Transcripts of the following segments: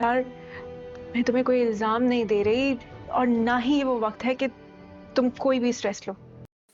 यार, मैं तुम्हें कोई इल्जाम नहीं दे रही और ना ही ये वो वक्त है कि तुम कोई भी स्ट्रेस लो।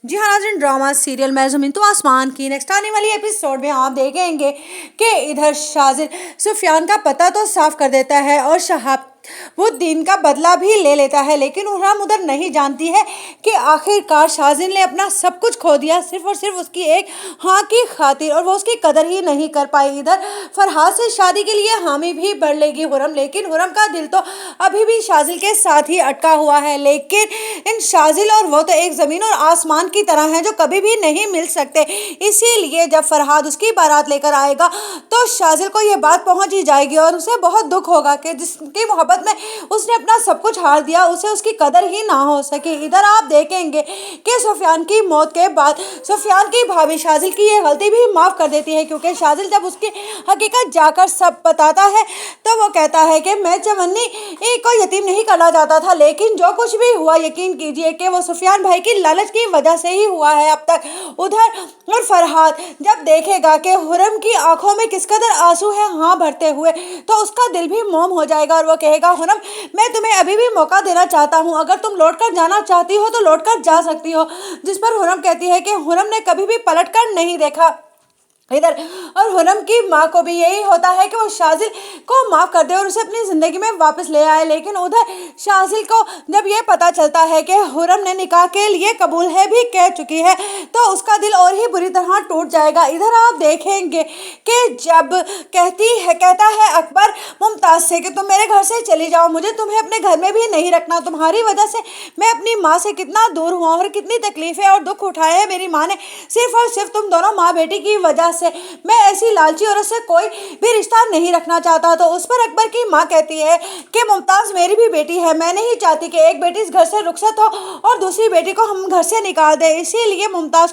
जी हाँ नाज़रीन, ड्रामा सीरियल मैं ज़मीन तो आसमान की नेक्स्ट आने वाली एपिसोड में आप देखेंगे कि इधर शाजिल सुफियान का पता तो साफ कर देता है और शहाब वो दिन का बदला भी ले लेता है, लेकिन उहराम उधर नहीं जानती है कि आखिरकार शाजिल ने अपना सब कुछ खो दिया सिर्फ और सिर्फ उसकी एक हाँ की खातिर, और वो उसकी कदर ही नहीं कर पाई। इधर फरहाद से शादी के लिए हामी भी भर लेगी हुरम, लेकिन हुरम का दिल तो अभी भी शाजिल के साथ ही अटका हुआ है। लेकिन इन शाजिल और वो तो एक ज़मीन और आसमान की तरह हैं जो कभी भी नहीं मिल सकते। इसीलिए जब फरहाद उसकी बारात लेकर आएगा तो शाजिल को ये बात पहुंच ही जाएगी और उसे बहुत दुख होगा कि जिसकी मोहब्बत में उसने अपना सब कुछ हार दिया, उसे उसकी कदर ही ना हो सके। इधर आप देखेंगे कि सुफियान की मौत के बाद सुफियान की भाभी शाजिल की ये गलती भी माफ कर देती है, क्योंकि शाजिल जब उसकी हकीकत जाकर सब बताता है तो वो कहता है कि मैं चवन्नी को यतीम नहीं करना चाहता था, लेकिन जो कुछ भी हुआ यकीन कीजिए कि वो सुफियान भाई की लालच की वजह से ही हुआ है अब तक। उधर और फरहाद जब देखेगा कि हुरम की आंखों में किस कदर आंसू है हाँ भरते हुए, तो उसका दिल भी मोम हो जाएगा और वो कहेगा हुरम मैं तुम्हें अभी भी मौका देना चाहता हूँ, अगर तुम लौट कर जाना चाहती हो तो लौट कर जा सकती हो। जिस पर हुरम कहती है कि हुरम ने कभी भी पलट कर नहीं देखा इधर, और हुरम की माँ को भी यही होता है कि वो शाजिल को माफ़ कर दे और उसे अपनी ज़िंदगी में वापस ले आए। लेकिन उधर शाजिल को जब ये पता चलता है कि हुरम ने निकाह के लिए कबूल है भी कह चुकी है तो उसका दिल और ही बुरी तरह टूट जाएगा। इधर आप देखेंगे कि जब कहता है अकबर मुमताज़ से कि तुम मेरे घर से चली जाओ, मुझे तुम्हें अपने घर में भी नहीं रखना, तुम्हारी वजह से मैं अपनी माँ से कितना दूर हुआ और कितनी तकलीफ़ें और दुख उठाए हैं मेरी माँ ने, सिर्फ और सिर्फ तुम दोनों माँ बेटी की वजह से मैं ऐसी लालची औरत से कोई भी रिश्ता नहीं रखना चाहता। तो उस पर अकबर की माँ कहती है कि मुमताज़ मेरी भी बेटी है, मैं नहीं चाहती कि एक बेटी इस घर से रुखसत हो और दूसरी बेटी को हम घर से निकाल दें, इसीलिए मुमताज़